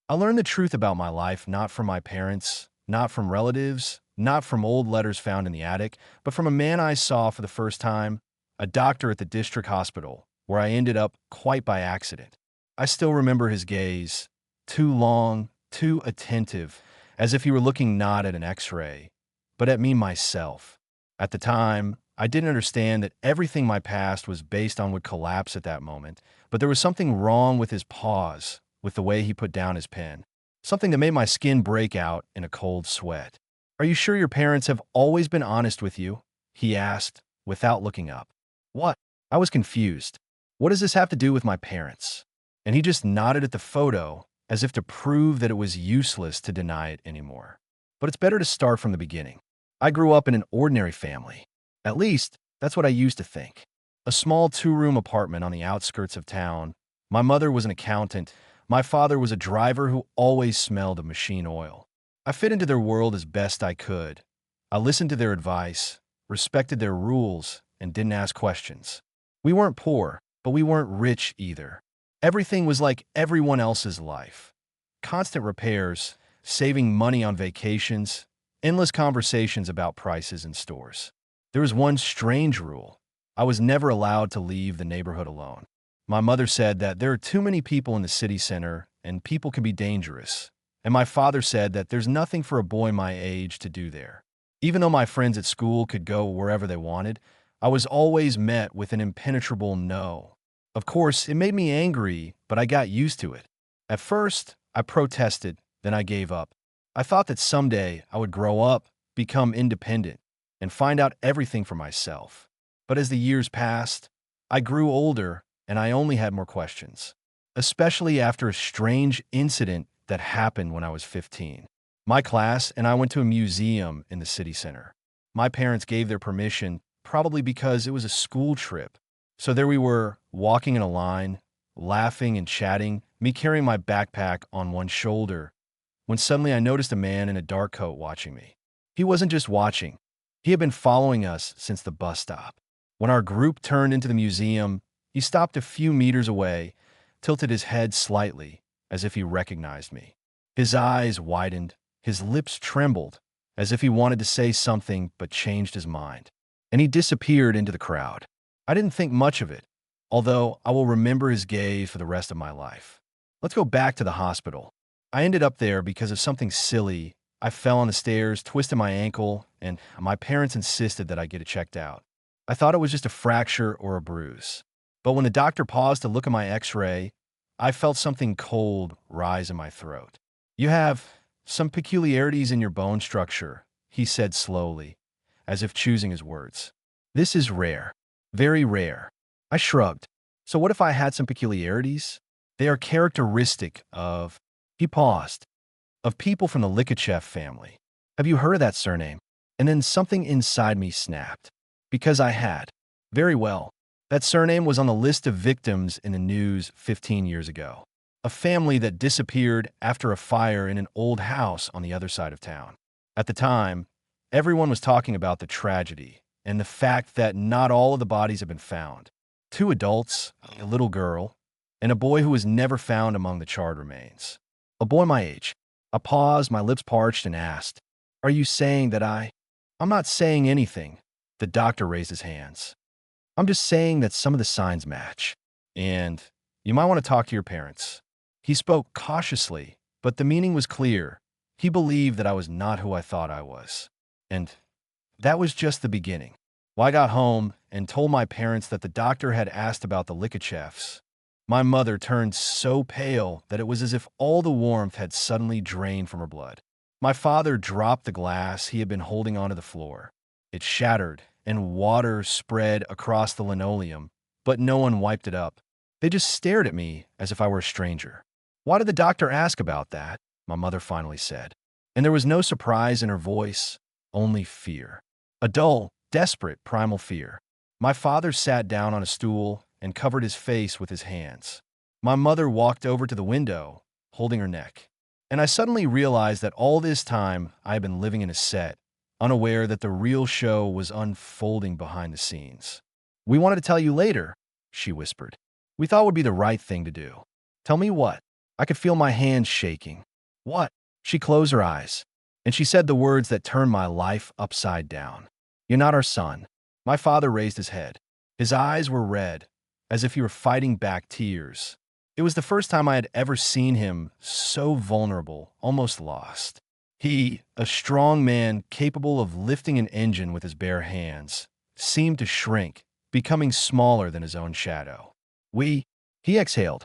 I learned the truth about my life not from my parents, not from relatives, not from old letters found in the attic, but from a man I saw for the first time, a doctor at the district hospital, where I ended up quite by accident. I still remember his gaze, too long, too attentive, as if he were looking not at an x-ray, but at me myself. At the time, I didn't understand that everything my past was based on would collapse at that moment, but there was something wrong with his pause, with the way he put down his pen, something that made my skin break out in a cold sweat. "Are you sure your parents have always been honest with you?" he asked, without looking up. What? I was confused. What does this have to do with my parents? And he just nodded at the photo, as if to prove that it was useless to deny it anymore. But it's better to start from the beginning. I grew up in an ordinary family. At least, that's what I used to think. A small two-room apartment on the outskirts of town. My mother was an accountant. My father was a driver who always smelled of machine oil. I fit into their world as best I could. I listened to their advice, respected their rules, and didn't ask questions. We weren't poor, but we weren't rich either. Everything was like everyone else's life. Constant repairs, saving money on vacations, endless conversations about prices in stores. There was one strange rule. I was never allowed to leave the neighborhood alone. My mother said that there are too many people in the city center and people can be dangerous. And my father said that there's nothing for a boy my age to do there. Even though my friends at school could go wherever they wanted, I was always met with an impenetrable no. Of course, it made me angry, but I got used to it. At first, I protested, then I gave up. I thought that someday I would grow up, become independent, and find out everything for myself. But as the years passed, I grew older and I only had more questions, especially after a strange incident that happened when I was 15. My class and I went to a museum in the city center. My parents gave their permission, probably because it was a school trip. So there we were, walking in a line, laughing and chatting, me carrying my backpack on one shoulder, when suddenly I noticed a man in a dark coat watching me. He wasn't just watching. He had been following us since the bus stop. When our group turned into the museum, he stopped a few meters away, tilted his head slightly, as if he recognized me. His eyes widened, his lips trembled, as if he wanted to say something but changed his mind. And he disappeared into the crowd. I didn't think much of it, although I will remember his gaze for the rest of my life. Let's go back to the hospital. I ended up there because of something silly. I fell on the stairs, twisted my ankle, and my parents insisted that I get it checked out. I thought it was just a fracture or a bruise. But when the doctor paused to look at my x-ray, I felt something cold rise in my throat. "You have some peculiarities in your bone structure," he said slowly, as if choosing his words. "This is rare, very rare." I shrugged. "So what if I had some peculiarities?" "They are characteristic of—" He paused. "Of people from the Likachev family. Have you heard of that surname?" And then something inside me snapped. Because I had. Very well. That surname was on the list of victims in the news 15 years ago. A family that disappeared after a fire in an old house on the other side of town. At the time, everyone was talking about the tragedy and the fact that not all of the bodies had been found. 2 adults, a little girl, and a boy who was never found among the charred remains. A boy my age. I paused, my lips parched, and asked, "Are you saying that I'm not saying anything." The doctor raised his hands. "I'm just saying that some of the signs match. And you might want to talk to your parents." He spoke cautiously, but the meaning was clear. He believed that I was not who I thought I was. And that was just the beginning. Well, I got home and told my parents that the doctor had asked about the Likachevs. My mother turned so pale that it was as if all the warmth had suddenly drained from her blood. My father dropped the glass he had been holding onto the floor. It shattered, and water spread across the linoleum, but no one wiped it up. They just stared at me as if I were a stranger. "Why did the doctor ask about that?" my mother finally said. And there was no surprise in her voice, only fear. A dull, desperate, primal fear. My father sat down on a stool and covered his face with his hands. My mother walked over to the window, holding her neck. And I suddenly realized that all this time I had been living in a set, unaware that the real show was unfolding behind the scenes. "We wanted to tell you later," she whispered. "We thought would be the right thing to do." "Tell me what?" I could feel my hands shaking. What? She closed her eyes, and she said the words that turned my life upside down. You're not our son. My father raised his head. His eyes were red, as if he were fighting back tears. It was the first time I had ever seen him so vulnerable, almost lost. He, a strong man capable of lifting an engine with his bare hands, seemed to shrink, becoming smaller than his own shadow. He exhaled.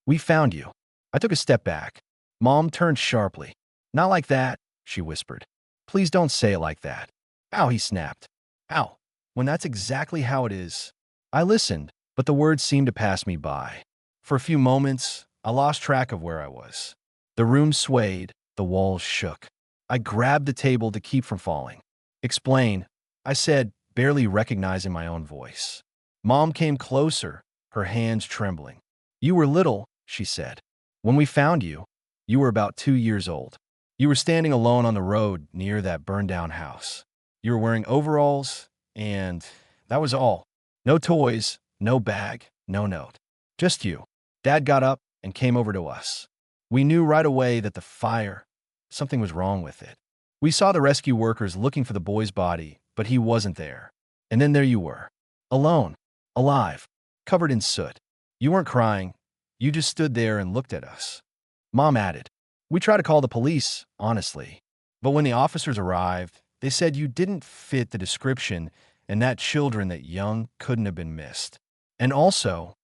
We found you. I took a step back. Mom turned sharply. Not like that, she whispered. Please don't say it like that. Ow, he snapped. Ow, when that's exactly how it is. I listened, but the words seemed to pass me by. For a few moments, I lost track of where I was. The room swayed, the walls shook. I grabbed the table to keep from falling. Explain, I said, barely recognizing my own voice. Mom came closer, her hands trembling. You were little, she said. When we found you, you were about 2 years old. You were standing alone on the road near that burned-down house. You were wearing overalls, and that was all. No toys, no bag, no note. Just you. Dad got up and came over to us. We knew right away that something was wrong with it. We saw the rescue workers looking for the boy's body, but he wasn't there. And then there you were, alone, alive, covered in soot. You weren't crying. You just stood there and looked at us. Mom added, we tried to call the police, honestly. But when the officers arrived, they said you didn't fit the description and that children that young couldn't have been missed. And also,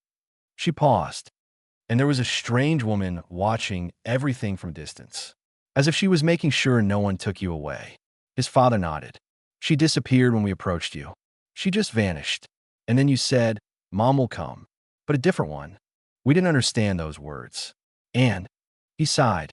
she paused, and there was a strange woman watching everything from distance, as if she was making sure no one took you away. His father nodded. She disappeared when we approached you. She just vanished. And then you said, Mom will come, but a different one. We didn't understand those words. And he sighed.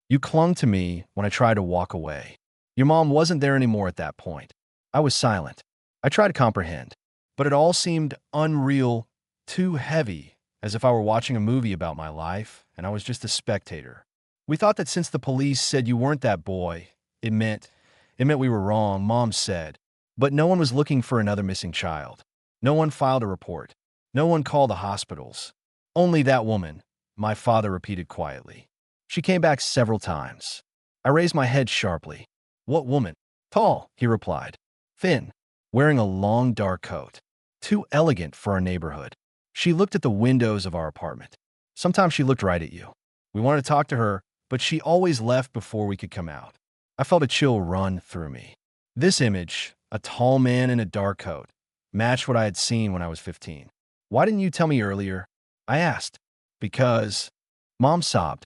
You clung to me when I tried to walk away. Your mom wasn't there anymore at that point. I was silent. I tried to comprehend, but it all seemed unreal, too heavy, as if I were watching a movie about my life, and I was just a spectator. We thought that since the police said you weren't that boy, it meant we were wrong, Mom said. But no one was looking for another missing child. No one filed a report. No one called the hospitals. Only that woman, my father repeated quietly. She came back several times. I raised my head sharply. What woman? Tall, he replied. Thin, wearing a long dark coat. Too elegant for our neighborhood. She looked at the windows of our apartment. Sometimes she looked right at you. We wanted to talk to her, but she always left before we could come out. I felt a chill run through me. This image, a tall man in a dark coat, matched what I had seen when I was 15. Why didn't you tell me earlier? I asked. Because, Mom sobbed.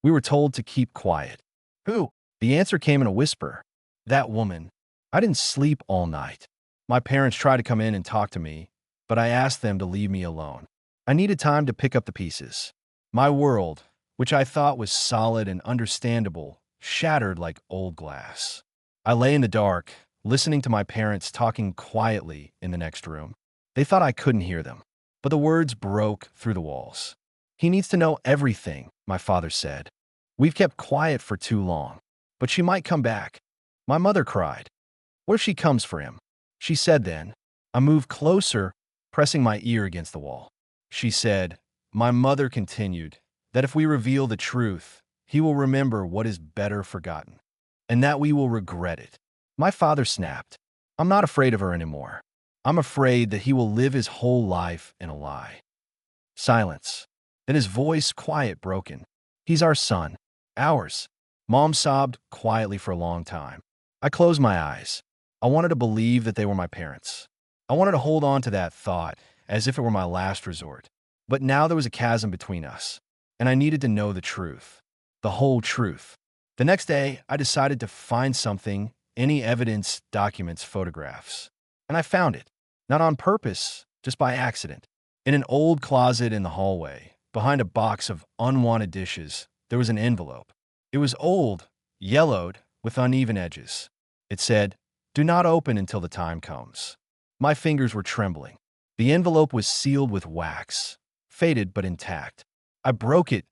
We were told to keep quiet. Who? The answer came in a whisper. That woman. I didn't sleep all night. My parents tried to come in and talk to me, but I asked them to leave me alone. I needed time to pick up the pieces. My world, which I thought was solid and understandable, shattered like old glass. I lay in the dark, listening to my parents talking quietly in the next room. They thought I couldn't hear them, but the words broke through the walls. He needs to know everything, my father said. We've kept quiet for too long, but she might come back. My mother cried. What if she comes for him? She said then. I moved closer, pressing my ear against the wall. She said, my mother continued, that if we reveal the truth, he will remember what is better forgotten, and that we will regret it. My father snapped. I'm not afraid of her anymore. I'm afraid that he will live his whole life in a lie. Silence. Then his voice quiet, broken. He's our son. Ours. Mom sobbed quietly for a long time. I closed my eyes. I wanted to believe that they were my parents. I wanted to hold on to that thought as if it were my last resort. But now there was a chasm between us, and I needed to know the truth. The whole truth. The next day, I decided to find something, any evidence, documents, photographs. And I found it. Not on purpose, just by accident. In an old closet in the hallway, behind a box of unwanted dishes, there was an envelope. It was old, yellowed, with uneven edges. It said, do not open until the time comes. My fingers were trembling. The envelope was sealed with wax, faded but intact. I broke it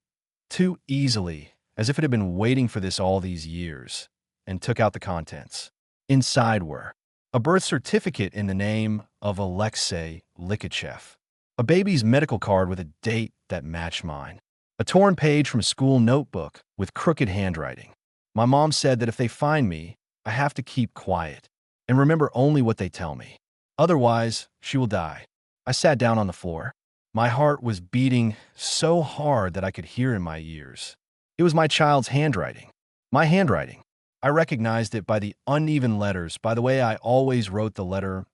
too easily, as if it had been waiting for this all these years, and took out the contents. Inside were a birth certificate in the name of Alexei Likachev, a baby's medical card with a date that matched mine, A torn page from a school notebook with crooked handwriting. My mom said that if they find me, I have to keep quiet and remember only what they tell me. Otherwise, she will die. I sat down on the floor. My heart was beating so hard that I could hear in my ears. It was my child's handwriting. My handwriting. I recognized it by the uneven letters, by the way I always wrote the letter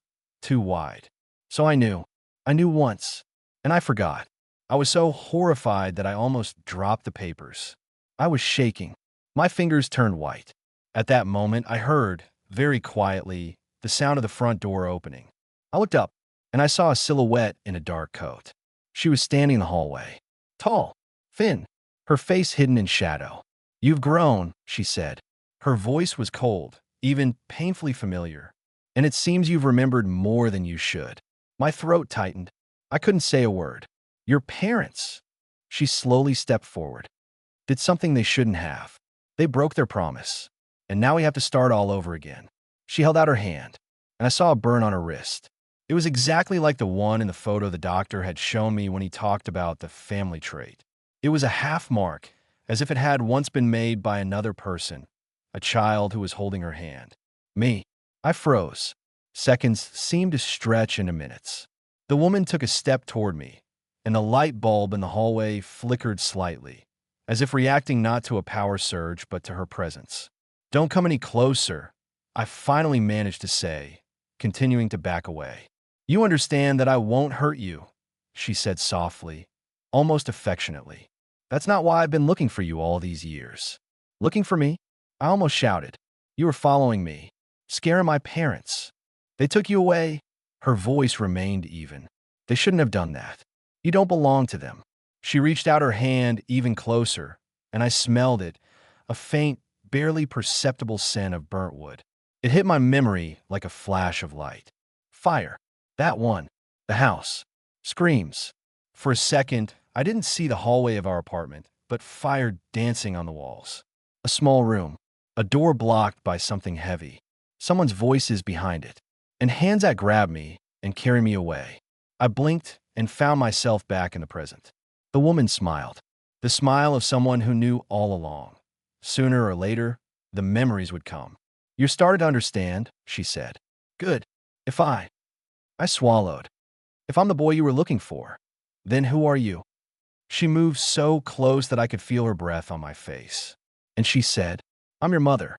too wide. So I knew. I knew once, and I forgot. I was so horrified that I almost dropped the papers. I was shaking. My fingers turned white. At that moment, I heard, very quietly, the sound of the front door opening. I looked up, and I saw a silhouette in a dark coat. She was standing in the hallway. Tall, thin, her face hidden in shadow. "You've grown," she said. Her voice was cold, even painfully familiar. "And it seems you've remembered more than you should." My throat tightened. I couldn't say a word. "Your parents." She slowly stepped forward. "Did something they shouldn't have. They broke their promise. And now we have to start all over again." She held out her hand, and I saw a burn on her wrist. It was exactly like the one in the photo the doctor had shown me when he talked about the family trait. It was a half mark, as if it had once been made by another person, a child who was holding her hand. Me. I froze. Seconds seemed to stretch into minutes. The woman took a step toward me, and the light bulb in the hallway flickered slightly, as if reacting not to a power surge but to her presence. "Don't come any closer," I finally managed to say, continuing to back away. "You understand that I won't hurt you," she said softly, almost affectionately. "That's not why I've been looking for you all these years." "Looking for me?" I almost shouted. "You were following me, scaring my parents. They took you away." Her voice remained even. "They shouldn't have done that. You don't belong to them." She reached out her hand even closer, and I smelled it, a faint, barely perceptible scent of burnt wood. It hit my memory like a flash of light. Fire. That one. The house. Screams. For a second, I didn't see the hallway of our apartment, but fire dancing on the walls. A small room. A door blocked by something heavy. Someone's voices behind it. And hands that grab me and carry me away. I blinked and found myself back in the present. The woman smiled. The smile of someone who knew all along. Sooner or later, the memories would come. "You're starting to understand," she said. "Good. If I swallowed. "If I'm the boy you were looking for, then who are you?" She moved so close that I could feel her breath on my face. And she said, "I'm your mother."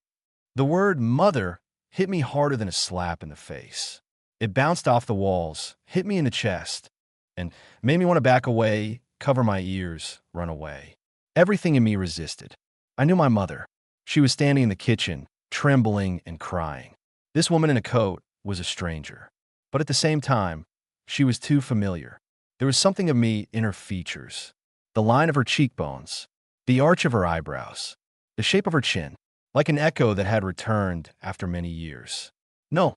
The word mother hit me harder than a slap in the face. It bounced off the walls, hit me in the chest, and made me want to back away, cover my ears, run away. Everything in me resisted. I knew my mother. She was standing in the kitchen, trembling and crying. This woman in a coat was a stranger. But at the same time, she was too familiar. There was something of me in her features. The line of her cheekbones, the arch of her eyebrows, the shape of her chin, like an echo that had returned after many years. "No,"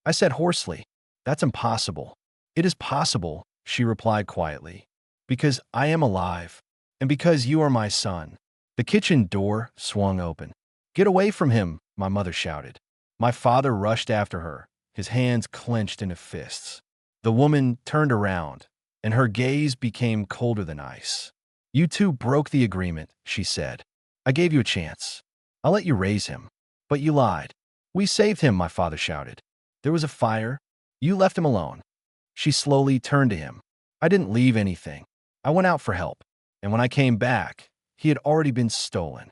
I said hoarsely. "That's impossible." "It is possible," she replied quietly, "because I am alive, and because you are my son." The kitchen door swung open. "Get away from him," my mother shouted. My father rushed after her, his hands clenched into fists. The woman turned around, and her gaze became colder than ice. "You two broke the agreement," she said. "I gave you a chance. I'll let you raise him. But you lied." "We saved him," my father shouted. "There was a fire. You left him alone." She slowly turned to him. "I didn't leave anything. I went out for help. And when I came back, he had already been stolen."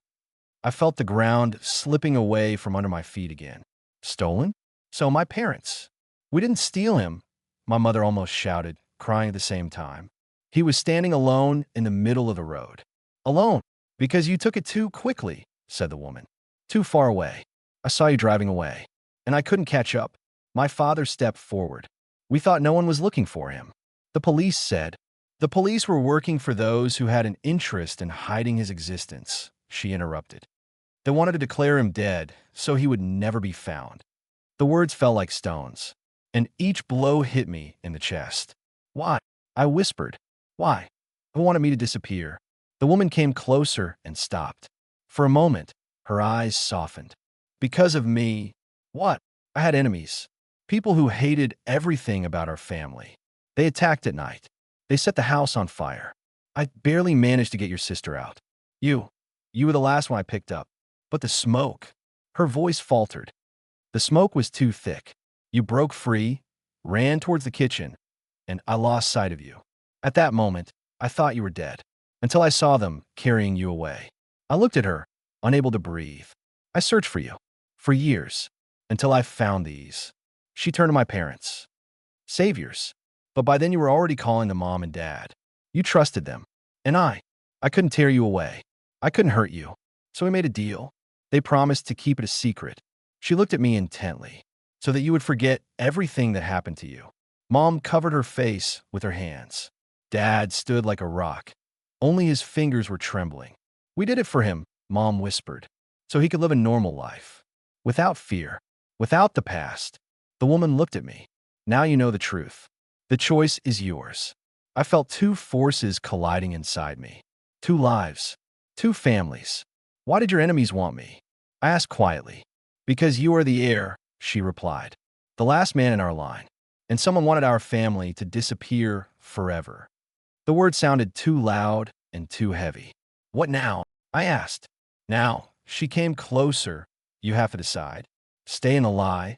I felt the ground slipping away from under my feet again. "Stolen?" "So my parents." "We didn't steal him," my mother almost shouted, crying at the same time. "He was standing alone in the middle of the road." "Alone? Because you took it too quickly," said the woman. "Too far away. I saw you driving away, and I couldn't catch up." My father stepped forward. "We thought no one was looking for him." "The police said." "The police were working for those who had an interest in hiding his existence," she interrupted. "They wanted to declare him dead, so he would never be found." The words fell like stones, and each blow hit me in the chest. "Why?" I whispered. "Why?" "Who wanted me to disappear?" The woman came closer and stopped. For a moment, her eyes softened. "Because of me." "What?" "I had enemies. People who hated everything about our family. They attacked at night. They set the house on fire. I barely managed to get your sister out. You, you were the last one I picked up. But the smoke. Her voice faltered. The smoke was too thick. You broke free, ran towards the kitchen, and I lost sight of you. At that moment, I thought you were dead, until I saw them carrying you away. I looked at her, unable to breathe. I searched for you, for years, until I found these. She turned to my parents. Saviors. But by then you were already calling to mom and dad. You trusted them. And I couldn't tear you away. I couldn't hurt you. So we made a deal. They promised to keep it a secret. She looked at me intently, so that you would forget everything that happened to you. Mom covered her face with her hands. Dad stood like a rock. Only his fingers were trembling. We did it for him, Mom whispered, so he could live a normal life. Without fear, without the past. The woman looked at me. Now you know the truth. The choice is yours. I felt two forces colliding inside me. Two lives. Two families. Why did your enemies want me? I asked quietly. Because you are the heir, she replied. The last man in our line. And someone wanted our family to disappear forever. The word sounded too loud and too heavy. What now? I asked. Now, she came closer. You have to decide. Stay in the lie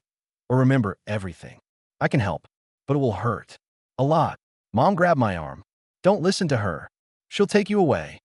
or remember everything. I can help, but it will hurt. A lot. Mom grabbed my arm. Don't listen to her. She'll take you away.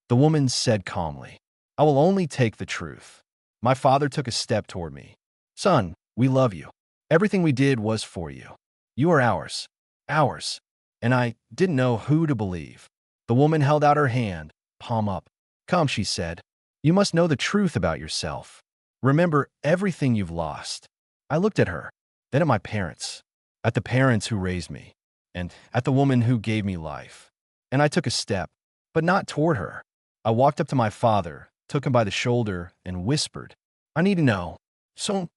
The woman said calmly, I will only take the truth. My father took a step toward me. Son, we love you. Everything we did was for you. You are ours. Ours. And I didn't know who to believe. The woman held out her hand, palm up. Come, she said. You must know the truth about yourself. Remember everything you've lost. I looked at her, then at my parents, at the parents who raised me, and at the woman who gave me life. And I took a step, but not toward her. I walked up to my father, took him by the shoulder, and whispered, I need to know. So,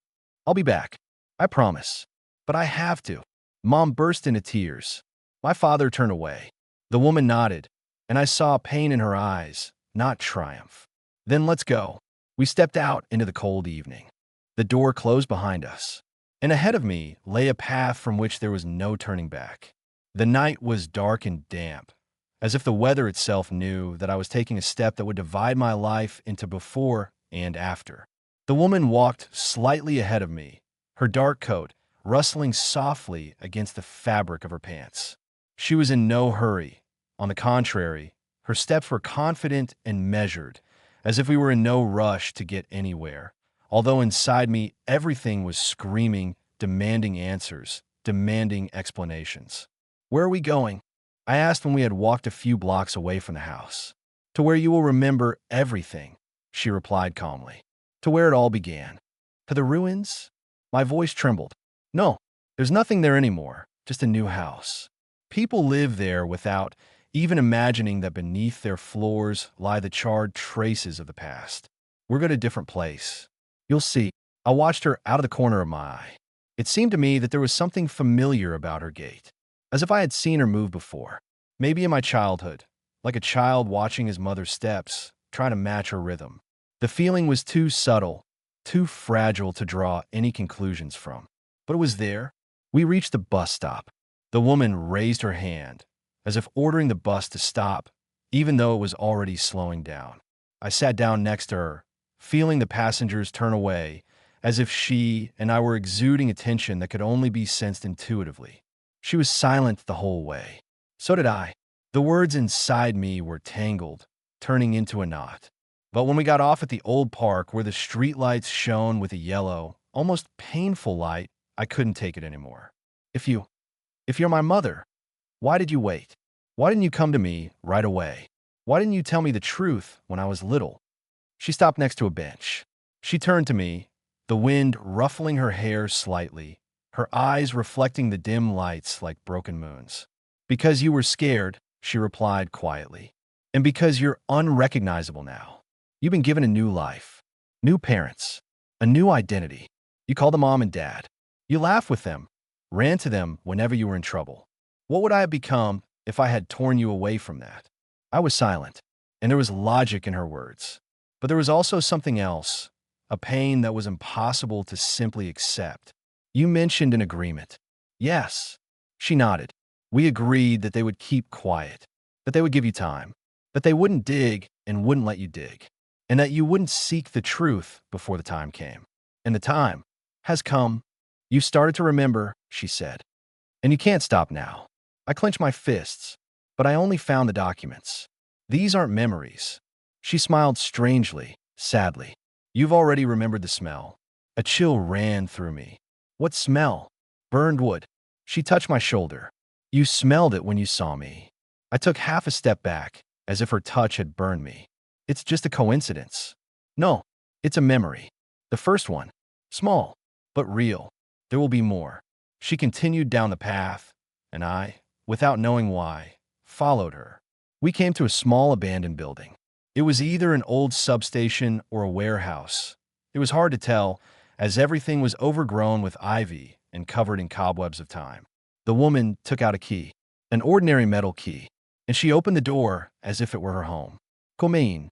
I'll be back. I promise. But I have to. Mom burst into tears. My father turned away. The woman nodded, and I saw pain in her eyes, not triumph. Then let's go. We stepped out into the cold evening. The door closed behind us, and ahead of me lay a path from which there was no turning back. The night was dark and damp, as if the weather itself knew that I was taking a step that would divide my life into before and after. The woman walked slightly ahead of me, her dark coat rustling softly against the fabric of her pants. She was in no hurry. On the contrary, her steps were confident and measured, as if we were in no rush to get anywhere, although inside me everything was screaming, demanding answers, demanding explanations. Where are we going? I asked when we had walked a few blocks away from the house. To where you will remember everything, she replied calmly. To where it all began. To the ruins? My voice trembled. No, there's nothing there anymore, just a new house. People live there without even imagining that beneath their floors lie the charred traces of the past. We're going to a different place. You'll see. I watched her out of the corner of my eye. It seemed to me that there was something familiar about her gait, as if I had seen her move before. Maybe in my childhood, like a child watching his mother's steps, trying to match her rhythm. The feeling was too subtle, too fragile to draw any conclusions from. But it was there. We reached the bus stop. The woman raised her hand, as if ordering the bus to stop, even though it was already slowing down. I sat down next to her, feeling the passengers turn away, as if she and I were exuding attention that could only be sensed intuitively. She was silent the whole way. So did I. The words inside me were tangled, turning into a knot. But when we got off at the old park where the streetlights shone with a yellow, almost painful light, I couldn't take it anymore. If you're my mother, why did you wait? Why didn't you come to me right away? Why didn't you tell me the truth when I was little? She stopped next to a bench. She turned to me, the wind ruffling her hair slightly, her eyes reflecting the dim lights like broken moons. Because you were scared, she replied quietly. And because you're unrecognizable now. You've been given a new life, new parents, a new identity. You call them mom and dad. You laugh with them, ran to them whenever you were in trouble. What would I have become if I had torn you away from that? I was silent, and there was logic in her words. But there was also something else, a pain that was impossible to simply accept. You mentioned an agreement. Yes. She nodded. We agreed that they would keep quiet, that they would give you time, that they wouldn't dig and wouldn't let you dig, and that you wouldn't seek the truth before the time came. And the time has come. You started to remember, she said. And you can't stop now. I clenched my fists, but I only found the documents. These aren't memories. She smiled strangely, sadly. You've already remembered the smell. A chill ran through me. What smell? Burned wood. She touched my shoulder. You smelled it when you saw me. I took half a step back, as if her touch had burned me. It's just a coincidence. No, it's a memory. The first one. Small, but real. There will be more. She continued down the path, and I, without knowing why, followed her. We came to a small abandoned building. It was either an old substation or a warehouse. It was hard to tell, as everything was overgrown with ivy and covered in cobwebs of time. The woman took out a key, an ordinary metal key, and she opened the door as if it were her home. Come in.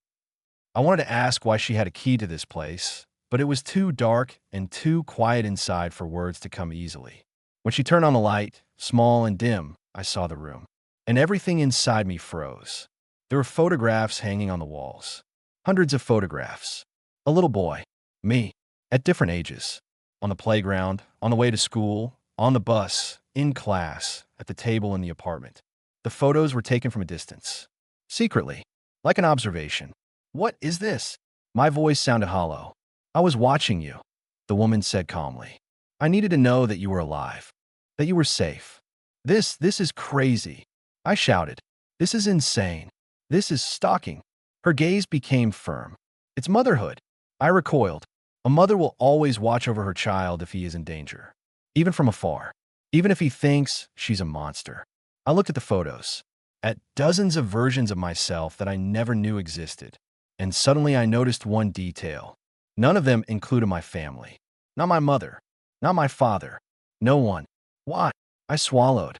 I wanted to ask why she had a key to this place, but it was too dark and too quiet inside for words to come easily. When she turned on the light, small and dim, I saw the room, and everything inside me froze. There were photographs hanging on the walls. Hundreds of photographs. A little boy, me, at different ages. On the playground, on the way to school, on the bus, in class, at the table in the apartment. The photos were taken from a distance. Secretly, like an observation. What is this? My voice sounded hollow. I was watching you, the woman said calmly. I needed to know that you were alive, that you were safe. This is crazy. I shouted. This is insane. This is stalking. Her gaze became firm. It's motherhood. I recoiled. A mother will always watch over her child if he is in danger, even from afar, even if he thinks she's a monster. I looked at the photos, at dozens of versions of myself that I never knew existed, and suddenly I noticed one detail. None of them included my family. Not my mother. Not my father. No one. Why? I swallowed.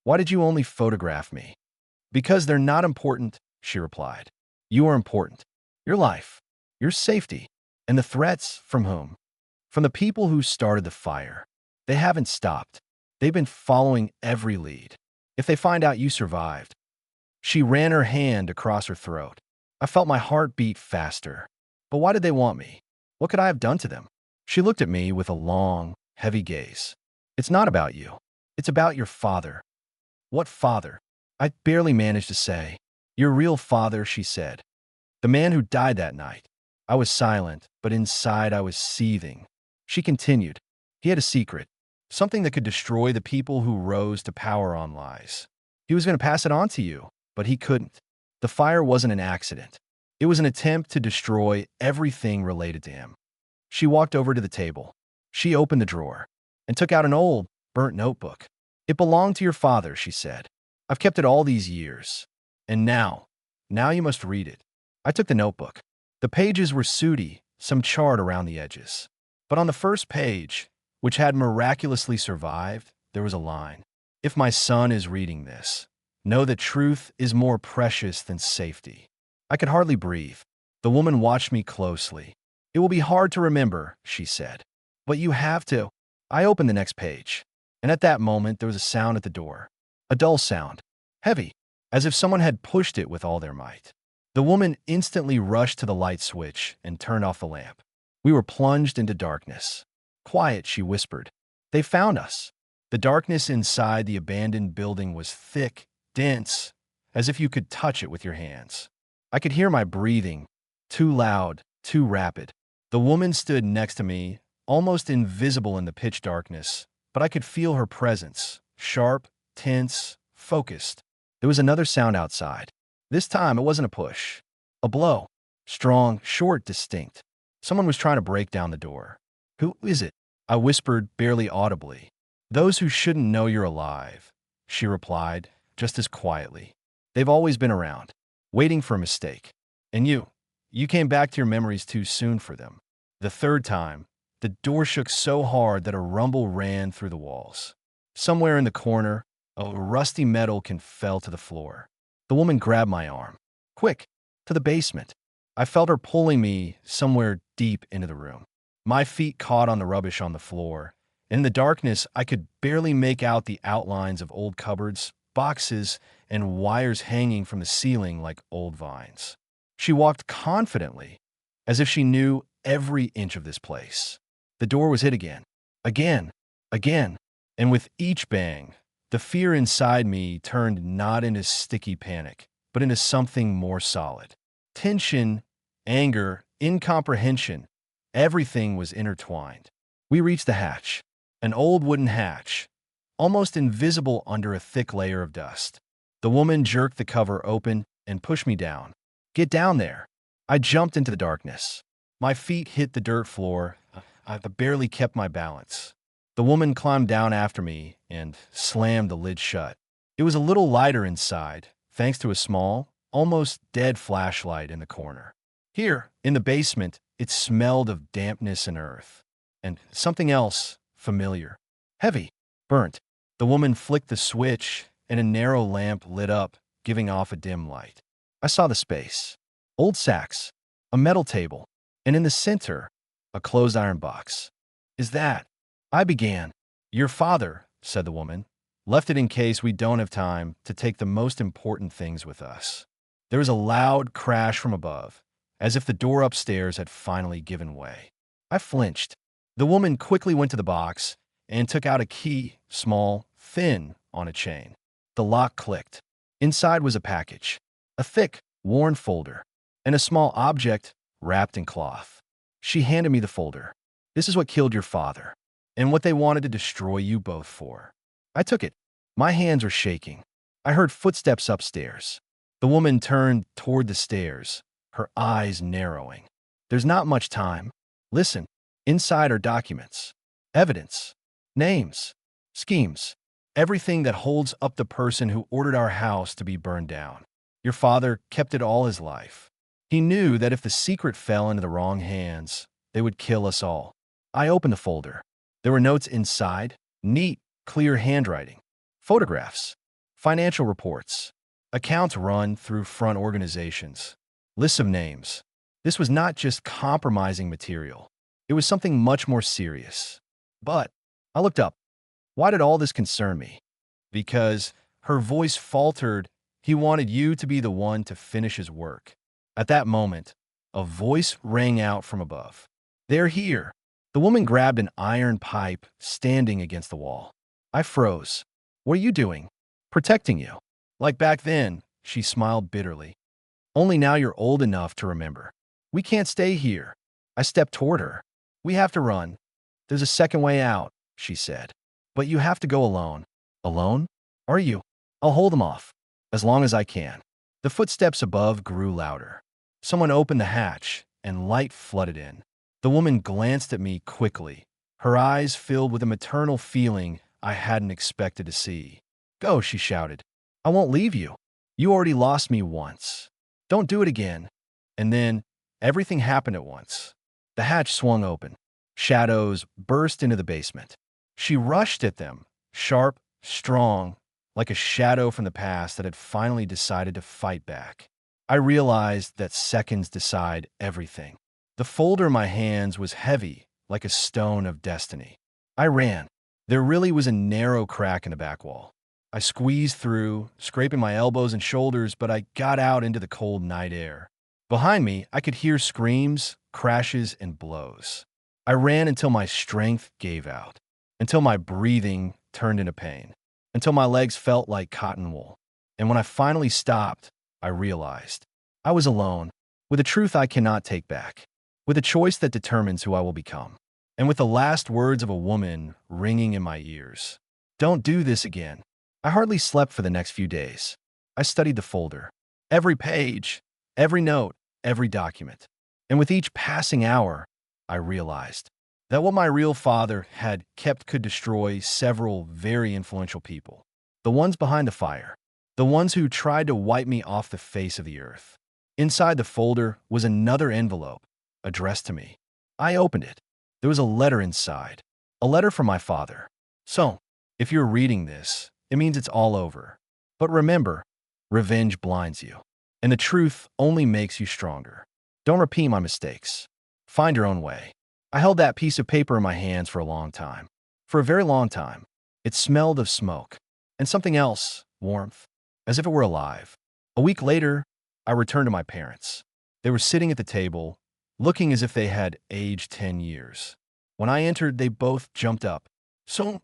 Why did you only photograph me? Because they're not important, she replied. You are important. Your life. Your safety. And the threats from whom? From the people who started the fire. They haven't stopped. They've been following every lead. If they find out you survived. She ran her hand across her throat. I felt my heart beat faster. But why did they want me? What could I have done to them? She looked at me with a long, heavy gaze. It's not about you. It's about your father. What father? I barely managed to say. Your real father, she said. The man who died that night. I was silent, but inside I was seething. She continued. He had a secret. Something that could destroy the people who rose to power on lies. He was going to pass it on to you, but he couldn't. The fire wasn't an accident. It was an attempt to destroy everything related to him. She walked over to the table. She opened the drawer and took out an old, burnt notebook. It belonged to your father, she said. I've kept it all these years. And now you must read it. I took the notebook. The pages were sooty, some charred around the edges. But on the first page, which had miraculously survived, there was a line. If my son is reading this, know that truth is more precious than safety. I could hardly breathe. The woman watched me closely. It will be hard to remember, she said. But you have to. I opened the next page. And at that moment, there was a sound at the door. A dull sound. Heavy, as if someone had pushed it with all their might. The woman instantly rushed to the light switch and turned off the lamp. We were plunged into darkness. Quiet, she whispered. They found us. The darkness inside the abandoned building was thick, dense, as if you could touch it with your hands. I could hear my breathing, too loud, too rapid. The woman stood next to me, almost invisible in the pitch darkness, but I could feel her presence, sharp, tense, focused. There was another sound outside. This time, it wasn't a push. A blow. Strong, short, distinct. Someone was trying to break down the door. Who is it? I whispered, barely audibly. Those who shouldn't know you're alive, she replied, just as quietly. They've always been around, waiting for a mistake. And you came back to your memories too soon for them. The third time, the door shook so hard that a rumble ran through the walls. Somewhere in the corner, a rusty metal can fell to the floor. The woman grabbed my arm. Quick, to the basement. I felt her pulling me somewhere deep into the room. My feet caught on the rubbish on the floor. In the darkness, I could barely make out the outlines of old cupboards, boxes, and wires hanging from the ceiling like old vines. She walked confidently, as if she knew every inch of this place. The door was hit again, again, again, and with each bang, the fear inside me turned not into sticky panic, but into something more solid. Tension, anger, incomprehension, everything was intertwined. We reached the hatch, an old wooden hatch, almost invisible under a thick layer of dust. The woman jerked the cover open and pushed me down. "Get down there." I jumped into the darkness. My feet hit the dirt floor. I barely kept my balance. The woman climbed down after me and slammed the lid shut. It was a little lighter inside, thanks to a small, almost dead flashlight in the corner. Here, in the basement, it smelled of dampness and earth. And something else, familiar. Heavy. Burnt. The woman flicked the switch, and a narrow lamp lit up, giving off a dim light. I saw the space. Old sacks, a metal table, and in the center, a closed iron box. "Is that?" I began. "Your father," said the woman, "left it in case we don't have time to take the most important things with us." There was a loud crash from above, as if the door upstairs had finally given way. I flinched. The woman quickly went to the box and took out a key, small, thin, on a chain. The lock clicked. Inside was a package, a thick, worn folder, and a small object wrapped in cloth. She handed me the folder. "This is what killed your father, and what they wanted to destroy you both for." I took it. My hands were shaking. I heard footsteps upstairs. The woman turned toward the stairs, her eyes narrowing. "There's not much time. Listen, inside are documents, evidence, names, schemes, everything that holds up the person who ordered our house to be burned down. Your father kept it all his life. He knew that if the secret fell into the wrong hands, they would kill us all." I opened the folder. There were notes inside, neat, clear handwriting, photographs, financial reports, accounts run through front organizations, lists of names. This was not just compromising material. It was something much more serious. But I looked up. Why did all this concern me? Because her voice faltered. "He wanted you to be the one to finish his work." At that moment, a voice rang out from above. "They're here." The woman grabbed an iron pipe standing against the wall. I froze. "What are you doing?" "Protecting you." "Like back then," she smiled bitterly. "Only now you're old enough to remember. We can't stay here." I stepped toward her. "We have to run. There's a second way out," she said. "But you have to go alone." "Alone? Are you?" "I'll hold them off. As long as I can." The footsteps above grew louder. Someone opened the hatch, and light flooded in. The woman glanced at me quickly, her eyes filled with a maternal feeling I hadn't expected to see. "Go," she shouted. "I won't leave you. You already lost me once. Don't do it again." And then, everything happened at once. The hatch swung open. Shadows burst into the basement. She rushed at them, sharp, strong, like a shadow from the past that had finally decided to fight back. I realized that seconds decide everything. The folder in my hands was heavy, like a stone of destiny. I ran. There really was a narrow crack in the back wall. I squeezed through, scraping my elbows and shoulders, but I got out into the cold night air. Behind me, I could hear screams, crashes, and blows. I ran until my strength gave out, until my breathing turned into pain, until my legs felt like cotton wool. And when I finally stopped, I realized I was alone, with a truth I cannot take back, with a choice that determines who I will become, and with the last words of a woman ringing in my ears. "Don't do this again." I hardly slept for the next few days. I studied the folder, every page, every note, every document. And with each passing hour, I realized that what my real father had kept could destroy several very influential people. The ones behind the fire, the ones who tried to wipe me off the face of the earth. Inside the folder was another envelope, addressed to me. I opened it. There was a letter inside, a letter from my father. "So, if you're reading this, it means it's all over. But remember, revenge blinds you, and the truth only makes you stronger. Don't repeat my mistakes. Find your own way." I held that piece of paper in my hands for a long time. For a very long time. It smelled of smoke. And something else, warmth, as if it were alive. A week later, I returned to my parents. They were sitting at the table, looking as if they had aged 10 years. When I entered, they both jumped up. So,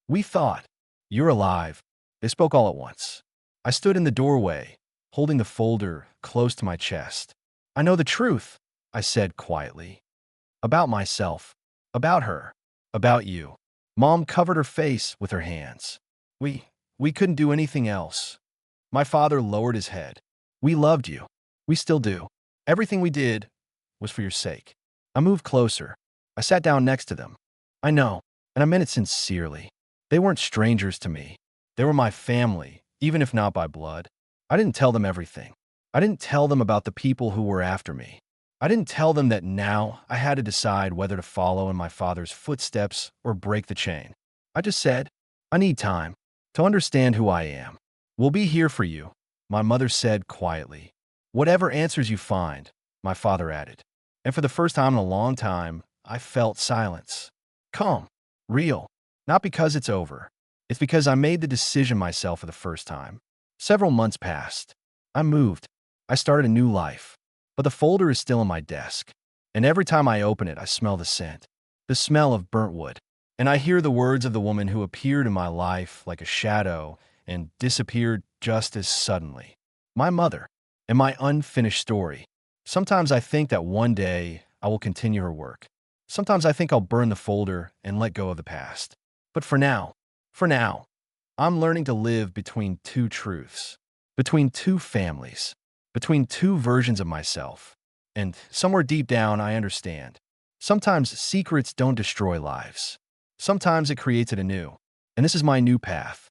we thought, you're alive. They spoke all at once. I stood in the doorway, holding the folder close to my chest. I know the truth, I said quietly. About myself, about her, about you. Mom covered her face with her hands. We couldn't do anything else. My father lowered his head. We loved you. We still do. Everything we did was for your sake. I moved closer. I sat down next to them. I know, and I meant it sincerely. They weren't strangers to me. They were my family, even if not by blood. I didn't tell them everything. I didn't tell them about the people who were after me. I didn't tell them that now I had to decide whether to follow in my father's footsteps or break the chain. I just said, I need time to understand who I am. We'll be here for you, my mother said quietly. Whatever answers you find, my father added. And for the first time in a long time, I felt silence. Calm, real. Not because it's over. It's because I made the decision myself for the first time. Several months passed. I moved. I started a new life. But the folder is still on my desk. And every time I open it, I smell the scent. The smell of burnt wood. And I hear the words of the woman who appeared in my life like a shadow and disappeared just as suddenly. My mother. And my unfinished story. Sometimes I think that one day I will continue her work. Sometimes I think I'll burn the folder and let go of the past. But for now, I'm learning to live between two truths, between two families, between two versions of myself. And somewhere deep down, I understand. Sometimes secrets don't destroy lives. Sometimes it creates it anew. And this is my new path.